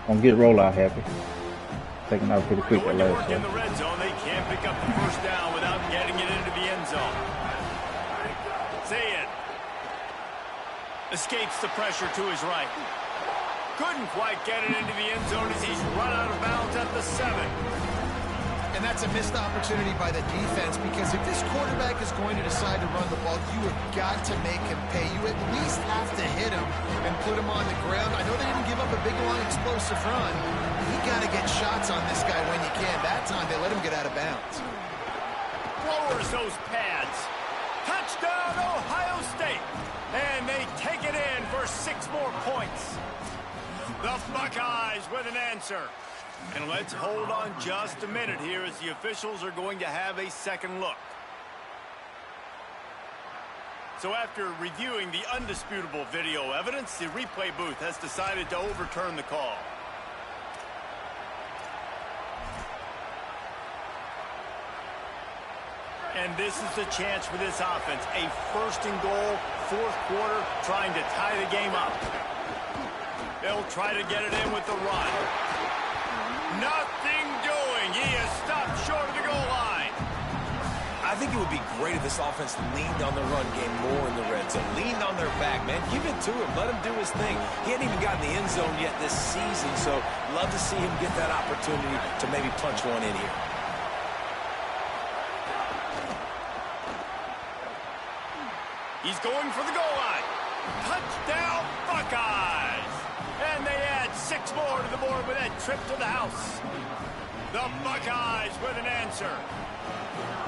E: gonna get rollout happy. Taking out pretty quick
A: Going
E: that
A: to
E: last
A: work in
E: one.
A: the red zone. They can't pick up the first down without getting it into the end zone. Saying escapes the pressure to his right. Couldn't quite get it into the end zone as he's run out of bounds at the 7.
C: And that's a missed opportunity by the defense, because if this quarterback is going to decide to run the ball, you have got to make him pay. You at least have to hit him and put him on the ground. I know they didn't give up a big, long, explosive run. You got to get shots on this guy when you can. That time, they let him get out of bounds.
A: Lowers those pads. Touchdown, Ohio State. And they take it in for 6 more points. The Buckeyes with an answer. And let's hold on just a minute here as the officials are going to have a second look. So after reviewing the undisputable video evidence, the replay booth has decided to overturn the call. And this is the chance for this offense. A 1st and goal, 4th quarter, trying to tie the game up. They'll try to get it in with the run. Nothing doing. He is stopped short of the goal line.
D: I think it would be great if this offense leaned on the run game more in the red zone. Leaned on their back, man. Give it to him. Let him do his thing. He hadn't even gotten the end zone yet this season, so love to see him get that opportunity to maybe punch one in here.
A: He's going for the goal line. Touchdown, Buckeyes. And they add 6 more to the board with that trip to the house. The Buckeyes with an answer.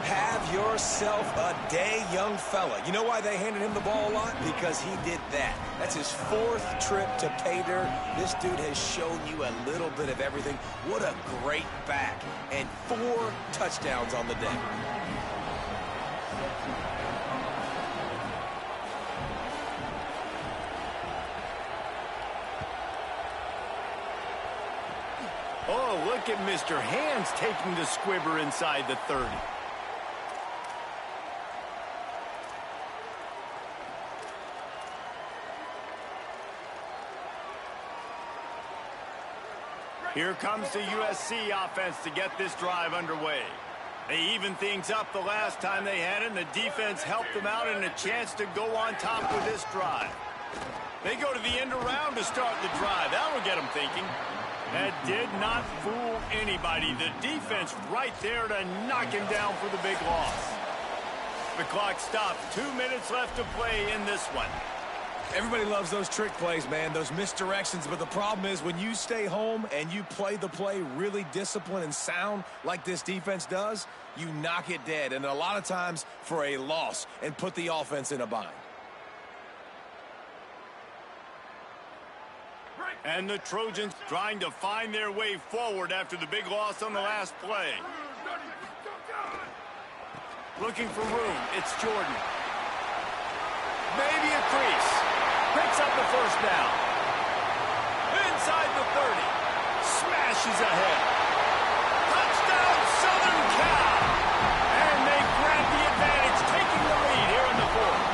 D: Have yourself a day, young fella. You know why they handed him the ball a lot? Because he did that. That's his 4th trip to pay dirt. This dude has shown you a little bit of everything. What a great back. And 4 touchdowns on the day.
A: Oh, look at Mr. Hands taking the squibber inside the 30. Here comes the USC offense to get this drive underway. They evened things up the last time they had it, and the defense helped them out and a chance to go on top with this drive. They go to the end around to start the drive. That will get them thinking. That did not fool anybody. The defense right there to knock him down for the big loss. The clock stops. 2 minutes left to play in this one.
D: Everybody loves those trick plays, man, those misdirections, but the problem is when you stay home and you play the play really disciplined and sound like this defense does, you knock it dead, and a lot of times for a loss, and put the offense in a bind.
A: And the Trojans trying to find their way forward after the big loss on the last play. Looking for room. It's Jordan. Maybe a crease. Picks up the first down. Inside the 30. Smashes ahead. Touchdown, Southern Cal. And they grab the advantage, taking the lead here in the 4th.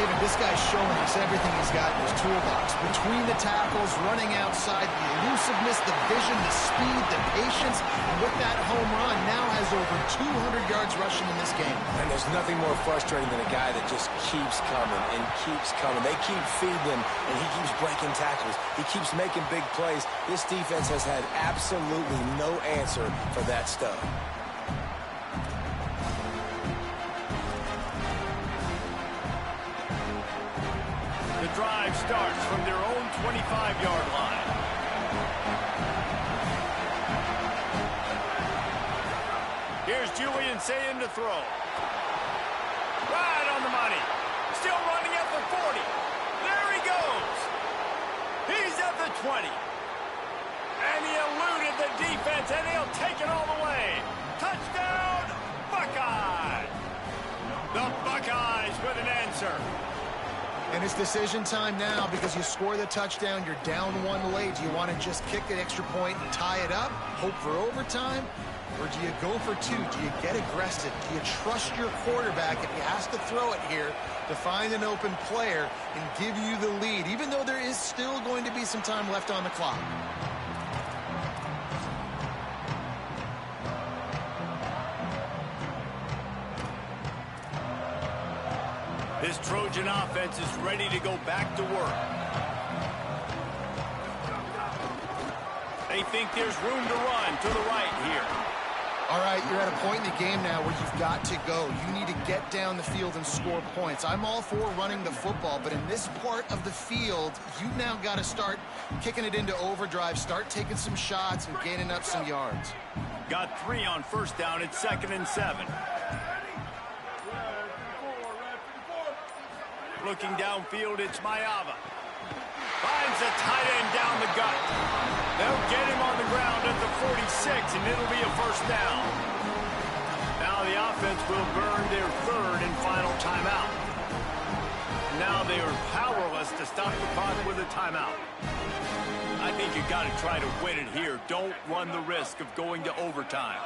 C: David, this guy's showing us everything he's got in his toolbox. Between the tackles, running outside, the elusiveness, the vision, the speed, the patience. And with that home run, now has over 200 yards rushing in this game.
D: And there's nothing more frustrating than a guy that just keeps coming and keeps coming. They keep feeding him, and he keeps breaking tackles. He keeps making big plays. This defense has had absolutely no answer for that stuff.
A: The drive starts from their own 25-yard line. Here's Julian Sayin to throw. Right on the money. Still running at the 40. There he goes. He's at the 20. And he eluded the defense, and he'll take it all the way. Touchdown, Buckeyes. The Buckeyes with an answer.
C: And it's decision time now because you score the touchdown, you're down one late. Do you want to just kick an extra point and tie it up, hope for overtime? Or do you go for two? Do you get aggressive? Do you trust your quarterback if he has to throw it here to find an open player and give you the lead, even though there is still going to be some time left on the clock?
A: This Trojan offense is ready to go back to work. They think there's room to run to the right here.
C: All right, you're at a point in the game now where you've got to go. You need to get down the field and score points. I'm all for running the football, but in this part of the field, you've now got to start kicking it into overdrive, start taking some shots and gaining up some yards.
A: Got 3 on first down. It's 2nd and 7. Looking downfield, it's Mayava. Finds the tight end down the gut. They'll get him on the ground at the 46, and it'll be a first down. Now the offense will burn their 3rd and final timeout. Now they are powerless to stop the clock with a timeout. I think you got to try to win it here. Don't run the risk of going to overtime.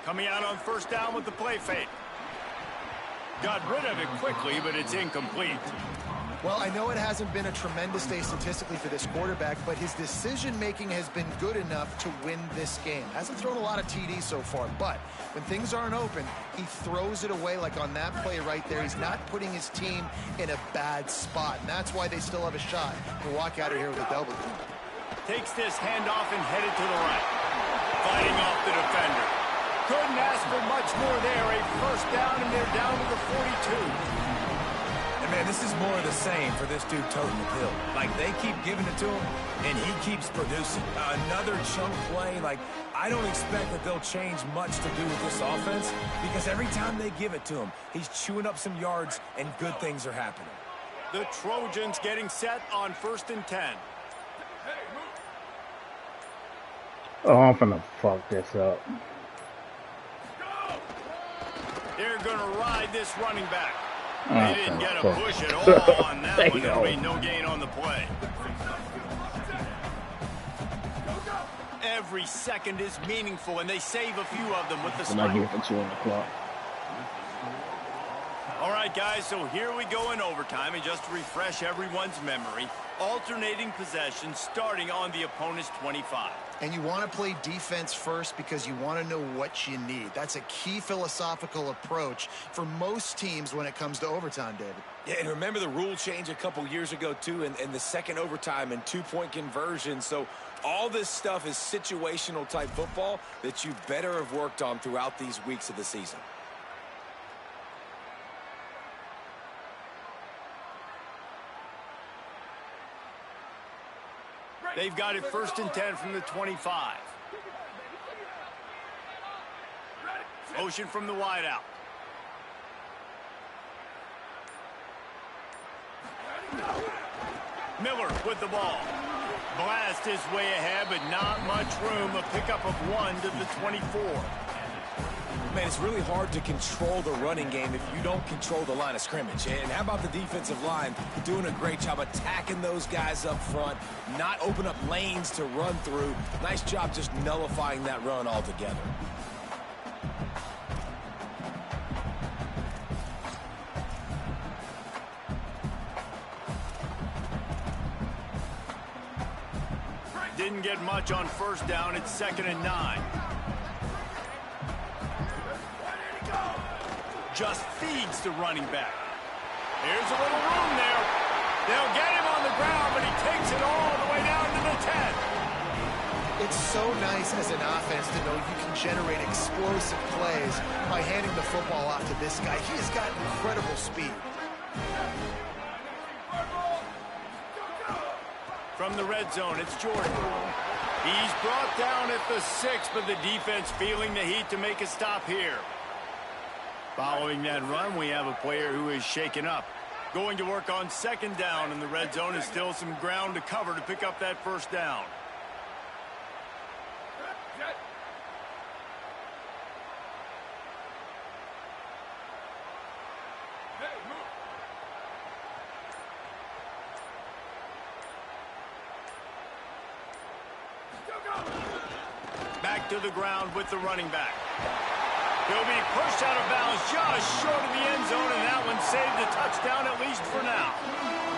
A: Coming out on first down with the play fake. Got rid of it quickly, but it's incomplete.
C: Well, I know it hasn't been a tremendous day statistically for this quarterback, but his decision-making has been good enough to win this game. Hasn't thrown a lot of TDs so far, but when things aren't open, he throws it away like on that play right there. He's not putting his team in a bad spot, and that's why they still have a shot to walk out of here with a W.
A: Takes this handoff and headed to the right. Fighting off the defender. Couldn't ask for much more there. A first down, and they're down to the 42.
D: And, man, this is more of the same for this dude toting the pill. Like, they keep giving it to him, and he keeps producing. Another chunk play. Like, I don't expect that they'll change much to do with this offense because every time they give it to him, he's chewing up some yards, and good things are happening.
A: The Trojans getting set on 1st and 10.
E: Oh, I'm finna fuck this up.
A: They're going to ride this running back.
E: Oh,
A: They didn't get a push at all on that one. There'll be no gain on the play. Every second is meaningful, and they save a few of them with the
E: I'm not
A: snap.
E: giving 2 on the clock.
A: All right, guys, so here we go in overtime, and just to refresh everyone's memory, alternating possession starting on the opponent's 25.
C: And you want to play defense first because you want to know what you need. That's a key philosophical approach for most teams when it comes to overtime, David.
D: Yeah, and remember the rule change a couple years ago, too, and the second overtime and 2-point conversion. So all this stuff is situational type football that you better have worked on throughout these weeks of the season.
A: They've got it 1st and 10 from the 25. Motion from the wideout. Miller with the ball. Blast his way ahead, but not much room. A pickup of 1 to the 24.
D: Man, it's really hard to control the running game if you don't control the line of scrimmage. And how about the defensive line doing a great job attacking those guys up front, not open up lanes to run through. Nice job just nullifying that run altogether.
A: didn't get much on first down. It's 2nd and 9. Just feeds the running back. Here's a little room there. They'll get him on the ground, but he takes it all the way down to the 10.
C: It's so nice as an offense to know you can generate explosive plays by handing the football off to this guy. He has got incredible speed.
A: From the red zone, it's Jordan. He's brought down at the 6, but the defense feeling the heat to make a stop here. Following that run, we have a player who is shaken up. Going to work on 2nd down, and the red zone is still some ground to cover to pick up that first down. Back to the ground with the running back. He'll be pushed out of bounds just short of the end zone, and that one saved a touchdown, at least for now.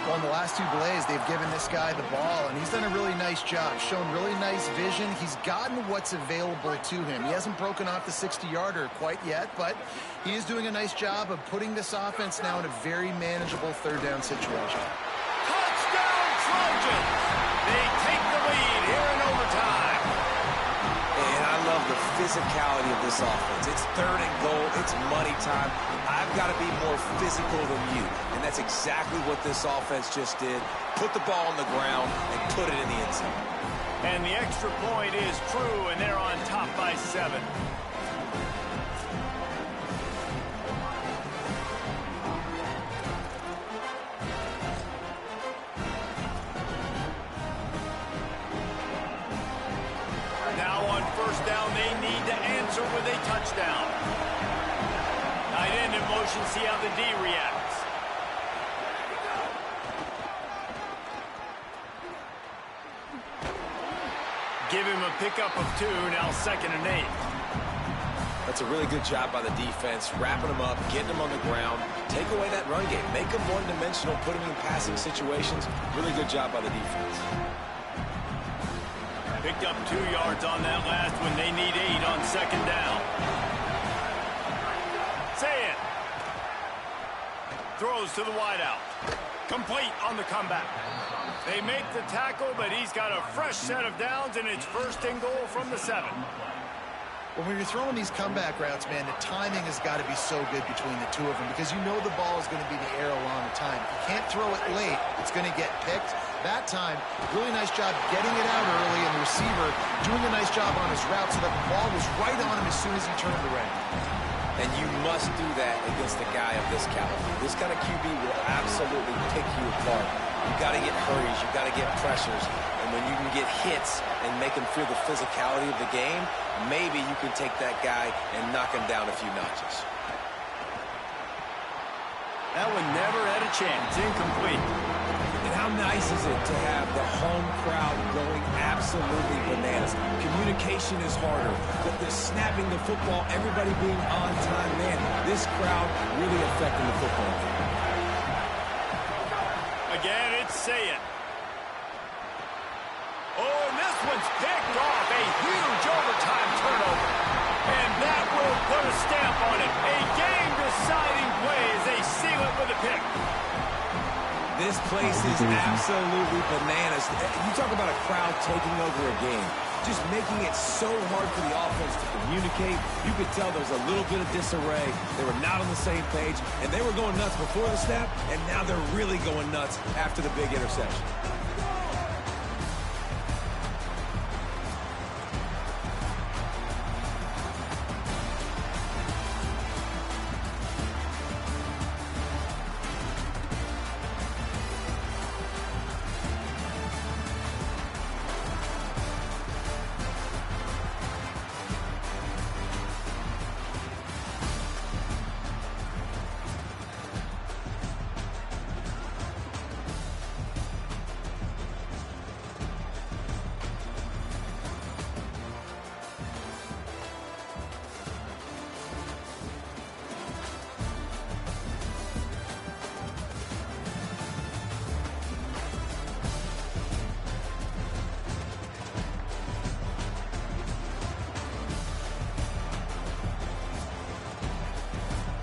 C: Well, in the last 2 plays, they've given this guy the ball, and he's done a really nice job, shown really nice vision. He's gotten what's available to him. He hasn't broken off the 60-yarder quite yet, but he is doing a nice job of putting this offense now in a very manageable 3rd down situation.
A: Touchdown, Trojans! They take the lead here in overtime.
D: And I love the physicality of this offense. It's 3rd and goal. It's money time. I've got to be more physical than you. And that's exactly what this offense just did. Put the ball on the ground and put it in the end zone.
A: And the extra point is true, and they're on top by 7. Now on first down, they need to answer with a touchdown. Tight end in motion, see how the D reacts. Give him a pickup of 2, now 2nd and 8.
D: That's a really good job by the defense, wrapping them up, getting them on the ground, take away that run game, make them one-dimensional, put them in passing situations. Really good job by the defense.
A: Picked up 2 yards on that last one. They need 8 on 2nd down. Say it. Throws to the wideout. Complete on the comeback. They make the tackle, but he's got a fresh set of downs, and it's 1st and goal from the 7.
C: Well, when you're throwing these comeback routes, man, the timing has got to be so good between the 2 of them because you know the ball is going to be in the air a long time. If you can't throw it late, it's going to get picked. That time, really nice job getting it out early, and the receiver doing a nice job on his route so that the ball was right on him as soon as he turned around.
D: And you must do that against a guy of this caliber. This kind of QB will absolutely pick you apart. You've got to get hurries. You've got to get pressures. And when you can get hits and make him feel the physicality of the game, maybe you can take that guy and knock him down a few notches.
A: That one never had a chance. Incomplete.
D: And how nice is it to have the home crowd going absolutely bananas? Communication is harder. The snapping the football, everybody being on time. Man, this crowd really affecting the football game.
A: Again, it's Sayet. Oh, and this one's picked off. A huge overtime turnover. And that will put a stamp on it. A game-deciding play as they seal it with a pick.
D: This place is absolutely bananas. You talk about a crowd taking over a game. Just making it so hard for the offense to communicate. You could tell there was a little bit of disarray. They were not on the same page, and they were going nuts before the snap, and now they're really going nuts after the big interception.